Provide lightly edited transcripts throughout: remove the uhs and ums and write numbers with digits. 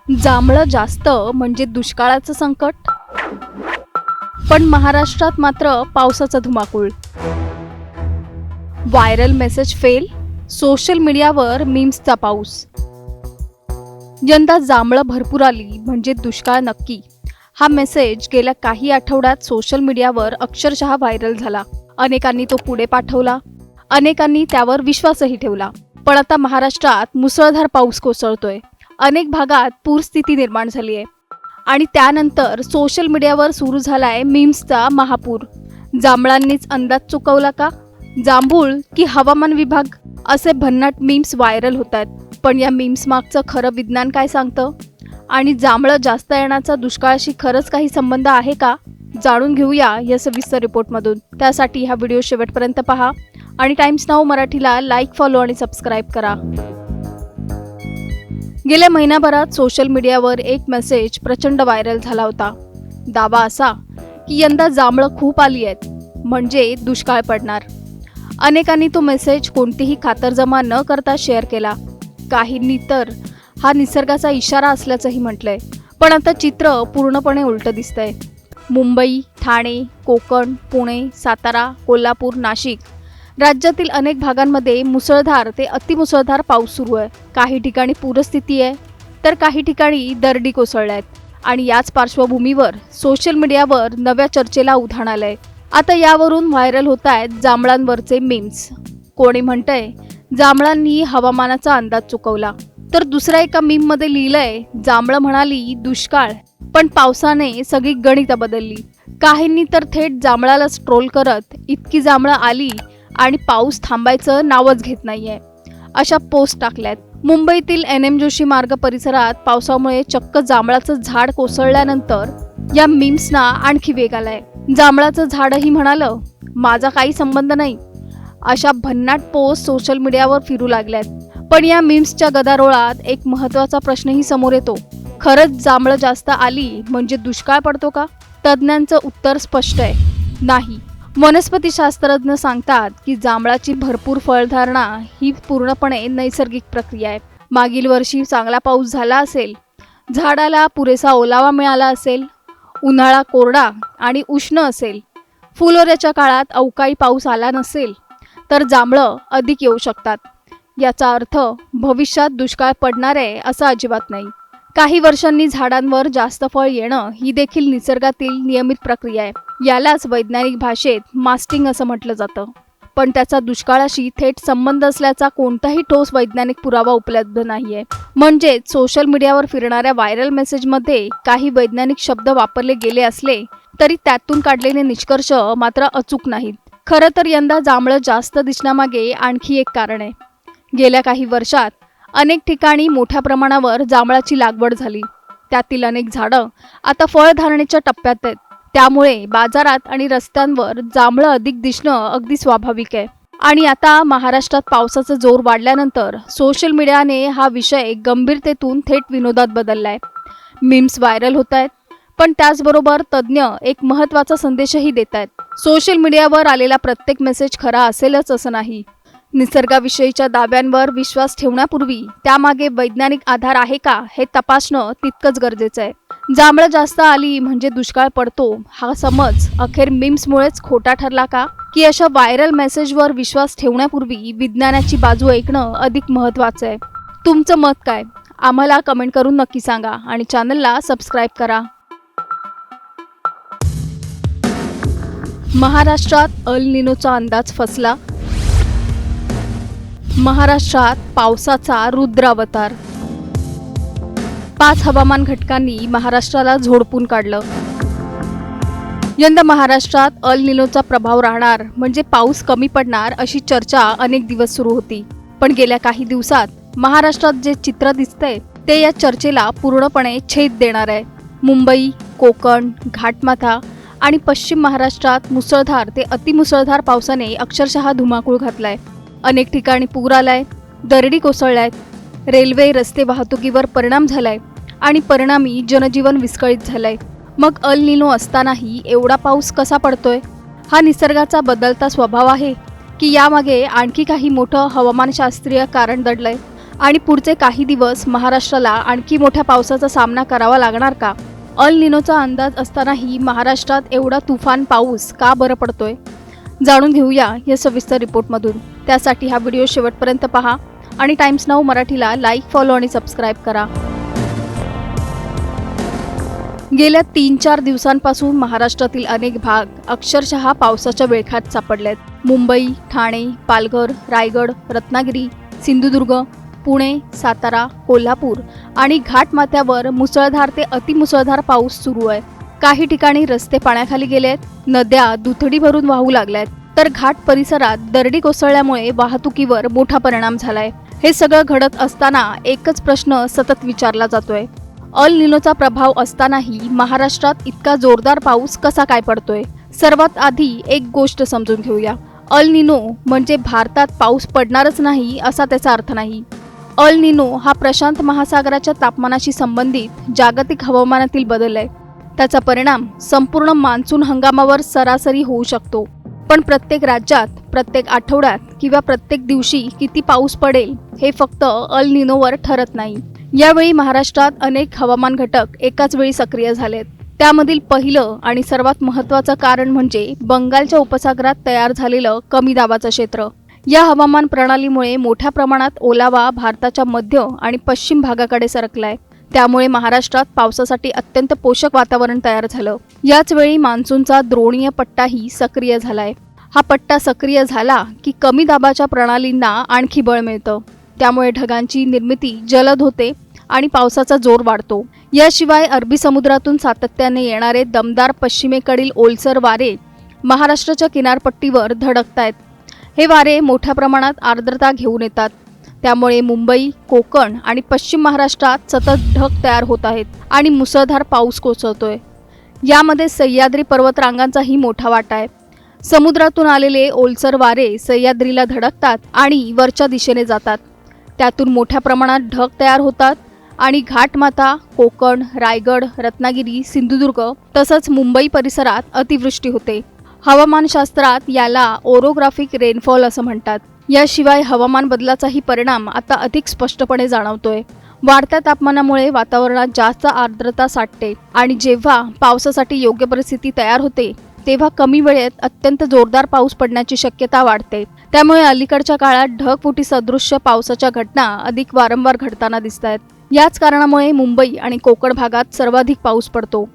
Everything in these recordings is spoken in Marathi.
जांभळं जास्त म्हणजे दुष्काळाचं संकट, पण महाराष्ट्रात मात्र पावसाचा धुमाकूळ. व्हायरल मेसेज फेल, सोशल मीडियावर मीम्सचा पाऊस. यंदा जांभळं भरपूर आली म्हणजे दुष्काळ नक्की, हा मेसेज गेल्या काही आठवड्यात सोशल मीडियावर अक्षरशः व्हायरल झाला. अनेकांनी तो पुढे पाठवला, अनेकांनी त्यावर विश्वासही ठेवला. पण आता महाराष्ट्रात मुसळधार पाऊस कोसळतोय, अनेक भागात पूरस्थिती निर्माण झाली आहे आणि त्यानंतर सोशल मीडियावर सुरू झालाय मीम्सचा महापूर. जांभळांनीच अंदाज चुकवला का, जांभूळ की हवामान विभाग, असे भन्नाट मीम्स व्हायरल होत आहेत. पण या मीम्स मागचं खरं विज्ञान काय सांगतं आणि जांभळं जास्त येण्याचा दुष्काळाशी खरंच काही संबंध आहे का, जाणून घेऊया या सविस्तर रिपोर्टमधून. त्यासाठी हा व्हिडिओ शेवटपर्यंत पहा आणि टाइम्स नाऊ मराठीला लाईक, फॉलो आणि सबस्क्राईब करा. गेल्या महिनाभरात सोशल मीडियावर एक मेसेज प्रचंड व्हायरल झाला होता. दावा असा की यंदा जांभळं खूप आली आहेत म्हणजे दुष्काळ पडणार. अनेकांनी तो मेसेज कोणतीही खातरजमा न करता शेअर केला. काहींनी तर हा निसर्गाचा इशारा असल्याचंही म्हटलंय. पण आता चित्र पूर्णपणे उलटं दिसतंय. मुंबई, ठाणे, कोकण, पुणे, सातारा, कोल्हापूर, नाशिक राज्यातील अनेक भागांमध्ये मुसळधार ते अतिमुसळधार पाऊस सुरू आहे. काही ठिकाणी पूरस्थिती आहे तर काही ठिकाणी दरडी कोसळल्या आहेत. आणि याच पार्श्वभूमीवर सोशल मीडियावर नव्या चर्चेला उधाण आलंय. आता यावरून व्हायरल होत आहेत जांभळांवरचे मीम्स. कोणी म्हणतंय जांभळांनी हवामानाचा अंदाज चुकवला, तर दुसऱ्या एका मीममध्ये लिहिलंय जांभळं म्हणाली दुष्काळ, पण पावसाने सगळी गणितं बदलली. काहींनी तर थेट जांभळाला ट्रोल करत इतकी जांभळं आली आणि पाऊस थांबायचं नावच घेत नाहीये अशा पोस्ट टाकल्यात. मुंबईतील NM जोशी मार्ग परिसरात पावसामुळे चक्क जांभळाचं झाड कोसळल्यानंतर या मीम्सना आणखी वेग आलाय. जांभळाचं झाडही म्हणालं माझा काही संबंध नाही, अशा भन्नाट पोस्ट सोशल मीडियावर फिरू लागल्यात. पण या मीम्सच्या गदारोळात एक महत्त्वाचा प्रश्नही समोर येतो. खरंच जांभळं जास्त आली म्हणजे दुष्काळ पडतो का? तज्ज्ञांचं उत्तर स्पष्ट आहे, नाही. वनस्पतीशास्त्रज्ञ सांगतात की जांभळाची भरपूर फळधारणा ही पूर्णपणे नैसर्गिक प्रक्रिया आहे. मागील वर्षी चांगला पाऊस झाला असेल, झाडाला पुरेसा ओलावा मिळाला असेल, उन्हाळा कोरडा आणि उष्ण असेल, फुलोऱ्याच्या काळात अवकाळी पाऊस आला नसेल, तर जांभळं अधिक येऊ शकतात. याचा अर्थ भविष्यात दुष्काळ पडणार आहे असं अजिबात नाही. काही वर्षांनी झाडांवर जास्त फळ येणं ही देखील निसर्गातील नियमित प्रक्रिया आहे. यालाच वैज्ञानिक भाषेत मास्टिंग असं म्हटलं जातं. पण त्याचा दुष्काळाशी थेट संबंध असल्याचा कोणताही ठोस वैज्ञानिक पुरावा उपलब्ध नाहीये. म्हणजेच सोशल मीडियावर फिरणाऱ्या व्हायरल मेसेजमध्ये काही वैज्ञानिक शब्द वापरले गेले असले तरी त्यातून काढलेले निष्कर्ष मात्र अचूक नाहीत. खरं तर यंदा जांभळं जास्त दिसण्यामागे आणखी एक कारण आहे. गेल्या काही वर्षात अनेक ठिकाणी मोठ्या प्रमाणावर जांभळाची लागवड झाली. त्यातील अनेक झाडं आता फळधारणेच्या टप्प्यात आहेत. त्यामुळे बाजारात आणि रस्त्यांवर जांभळं अधिक दिसणं अगदी स्वाभाविक आहे. आणि आता महाराष्ट्रात पावसाचा जोर वाढल्यानंतर सोशल मीडियाने हा विषय गंभीरतेतून थेट विनोदात बदललाय. मीम्स व्हायरल होत आहेत, पण त्याचबरोबर तज्ज्ञ एक महत्त्वाचा संदेशही देत आहेत. सोशल मीडियावर आलेला प्रत्येक मेसेज खरा असेलच असं नाही. निसर्गाविषयीच्या दाव्यांवर विश्वास ठेवण्यापूर्वी त्यामागे वैज्ञानिक आधार आहे का हे तपासणं तितकंच गरजेचं आहे. जांभळं जास्त आली म्हणजे दुष्काळ पडतो हा समज अखेर मीम्समुळेच खोटा ठरला का, की अशा व्हायरल मेसेजवर विश्वास ठेवण्यापूर्वी विज्ञानाची बाजू ऐकणं अधिक महत्त्वाचं आहे? तुमचं मत काय? आम्हाला कमेंट करून नक्की सांगा आणि चॅनलला सबस्क्राईब करा. महाराष्ट्रात अल निनोचा अंदाज फसला, महाराष्ट्रात पावसाचा रुद्रावतार. 5 हवामान घटकांनी महाराष्ट्राला झोडपून काढलं. यंदा महाराष्ट्रात अल निनोचा प्रभाव राहणार म्हणजे पाऊस कमी पडणार अशी चर्चा अनेक दिवस सुरू होती. पण गेल्या काही दिवसात महाराष्ट्रात जे चित्र दिसतंय ते या चर्चेला पूर्णपणे छेद देणार आहे. मुंबई, कोकण, घाटमाथा आणि पश्चिम महाराष्ट्रात मुसळधार ते अतिमुसळधार पावसाने अक्षरशः धुमाकूळ घातलाय. अनेक ठिकाणी पूर आलाय, दरडी कोसळल्यात, रेल्वे रस्ते वाहतुकीवर परिणाम झालाय आणि परिणामी जनजीवन विस्कळीत झालंय. मग अल निनो असतानाही एवढा पाऊस कसा पडतोय? हा निसर्गाचा बदलता स्वभाव आहे की यामागे आणखी काही मोठं हवामानशास्त्रीय कारण दडलंय? आणि पुढचे काही दिवस महाराष्ट्राला आणखी मोठ्या पावसाचा सामना करावा लागणार का? अल निनोचा अंदाज असतानाही महाराष्ट्रात एवढा तुफान पाऊस का बरं पडतोय? जाणून घेऊया या सविस्तर रिपोर्टमधून. त्यासाठी हा व्हिडिओ शेवटपर्यंत पहा आणि टाइम्स नाऊ मराठीला लाईक, फॉलो आणि सबस्क्राईब करा. गेल्या 3-4 दिवसांपासून महाराष्ट्रातील अनेक भाग अक्षरशः पावसाच्या विळख्यात सापडलेत. मुंबई, ठाणे, पालघर, रायगड, रत्नागिरी, सिंधुदुर्ग, पुणे, सातारा, कोल्हापूर आणि घाटमाथ्यावर मुसळधार ते अतिमुसळधार पाऊस सुरू आहे. काही ठिकाणी रस्ते पाण्याखाली गेलेत, नद्या दुथडी भरून वाहू लागल्यात, तर घाट परिसरात दरडी कोसळल्यामुळे वाहतुकीवर मोठा परिणाम झालाय. हे सगळं घडत असताना एकच प्रश्न सतत विचारला जातोय. अल निनोचा प्रभाव असतानाही महाराष्ट्रात इतका जोरदार पाऊस कसा काय पडतोय? सर्वात आधी एक गोष्ट समजून घेऊया. अल निनो म्हणजे भारतात पाऊस पडणारच नाही असा त्याचा अर्थ नाही. अल निनो हा प्रशांत महासागराच्या तापमानाशी संबंधित जागतिक हवामानातील बदल आहे. त्याचा परिणाम संपूर्ण मान्सून हंगामावर सरासरी होऊ शकतो. पण प्रत्येक राज्यात, प्रत्येक आठवड्यात किंवा प्रत्येक दिवशी किती पाऊस पडेल हे फक्त अल निनोवर ठरत नाही. यावेळी महाराष्ट्रात अनेक हवामान घटक एकाच वेळी सक्रिय झालेत. त्यामधील पहिलं आणि सर्वात महत्त्वाचं कारण म्हणजे बंगालच्या उपसागरात तयार झालेलं कमी दाबाचं क्षेत्र. या हवामान प्रणालीमुळे मोठ्या प्रमाणात ओलावा भारताच्या मध्य आणि पश्चिम भागाकडे सरकलाय. त्यामुळे महाराष्ट्रात पावसासाठी अत्यंत पोषक वातावरण तयार झालं. याच वेळी मान्सूनचा द्रोणीय पट्टाही सक्रिय झालाय. हा पट्टा सक्रिय झाला की कमी दाबाच्या प्रणालींना आणखी बळ मिळतं. त्यामुळे ढगांची निर्मिती जलद होते आणि पावसाचा जोर वाढतो. याशिवाय अरबी समुद्रातून सातत्याने येणारे दमदार पश्चिमेकडील ओलसर वारे महाराष्ट्राच्या किनारपट्टीवर धडकतायत. हे वारे मोठ्या प्रमाणात आर्द्रता घेऊन येतात. त्यामुळे मुंबई, कोकण आणि पश्चिम महाराष्ट्रात सतत ढग तयार होत आहेत आणि मुसळधार पाऊस कोसळतोय. यामध्ये सह्याद्री पर्वतरांगांचाही मोठा वाटा आहे. समुद्रातून आलेले ओलसर वारे सह्याद्रीला धडकतात आणि वरच्या दिशेने जातात. त्यातून मोठ्या प्रमाणात ढग तयार होतात आणि घाटमाथा, कोकण, रायगड, रत्नागिरी, सिंधुदुर्ग तसंच मुंबई परिसरात अतिवृष्टी होते. हवामानशास्त्रात याला ओरोग्राफिक रेनफॉल असं म्हणतात. याशिवाय हवामान बदलाचाही परिणाम आता अधिक स्पष्टपणे जाणवतोय. वाढत्या तापमानामुळे वातावरणात जास्त आर्द्रता साठते आणि जेव्हा पावसासाठी योग्य परिस्थिती तयार होते तेव्हा कमी वेळेत अत्यंत जोरदार पाऊस पडण्याची शक्यता वाढते. त्यामुळे अलीकडच्या काळात ढगफुटी सदृश्य पावसाच्या घटना अधिक वारंवार घडताना दिसत आहेत. याच कारणामुळे मुंबई आणि कोकण भागात सर्वाधिक पाऊस पडतो.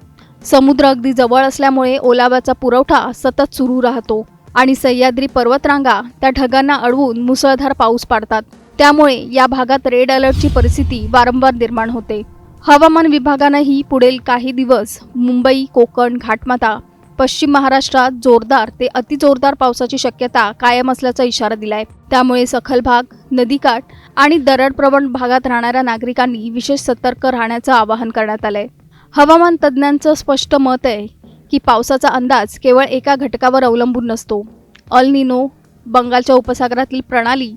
समुद्र अगदी जवळ असल्यामुळे ओलाव्याचा पुरवठा सतत सुरू राहतो आणि सह्याद्री पर्वतरांगा त्या ढगांना अडवून मुसळधार पाऊस पाडतात. त्यामुळे या भागात रेड अलर्टची परिस्थिती वारंवार निर्माण होते. हवामान विभागानंही पुढील काही दिवस मुंबई, कोकण, घाटमाथा, पश्चिम महाराष्ट्रात जोरदार ते अतिजोरदार पावसाची शक्यता कायम असल्याचा इशारा दिलाय. त्यामुळे सखल भाग, नदीकाठ आणि दरडप्रवण भागात राहणाऱ्या नागरिकांनी विशेष सतर्क राहण्याचं आवाहन करण्यात आलंय. हवामान तज्ज्ञांचं स्पष्ट मत आहे की पावसाचा अंदाज केवळ एका घटकावर अवलंबून नसतो. अल निनो, बंगालच्या उपसागरातील प्रणाली,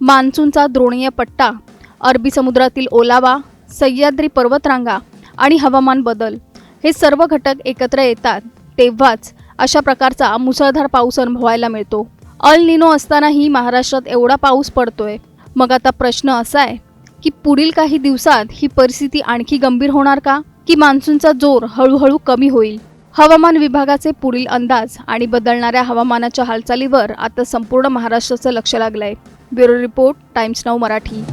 मान्सूनचा द्रोणीय पट्टा, अरबी समुद्रातील ओलावा, सह्याद्री पर्वतरांगा आणि हवामान बदल हे सर्व घटक एकत्र येतात तेव्हाच अशा प्रकारचा मुसळधार पाऊस अनुभवायला मिळतो. अल निनो असतानाही महाराष्ट्रात एवढा पाऊस पडतोय. मग आता प्रश्न असा आहे की पुढील काही दिवसात ही परिस्थिती आणखी गंभीर होणार का, की मान्सूनचा जोर हळूहळू कमी होईल? हवामान विभागाचे पुढील अंदाज आणि बदलणाऱ्या हवामानाच्या हालचालीवर आता संपूर्ण महाराष्ट्राचं लक्ष लागलंय. Bureau report, times now Marathi.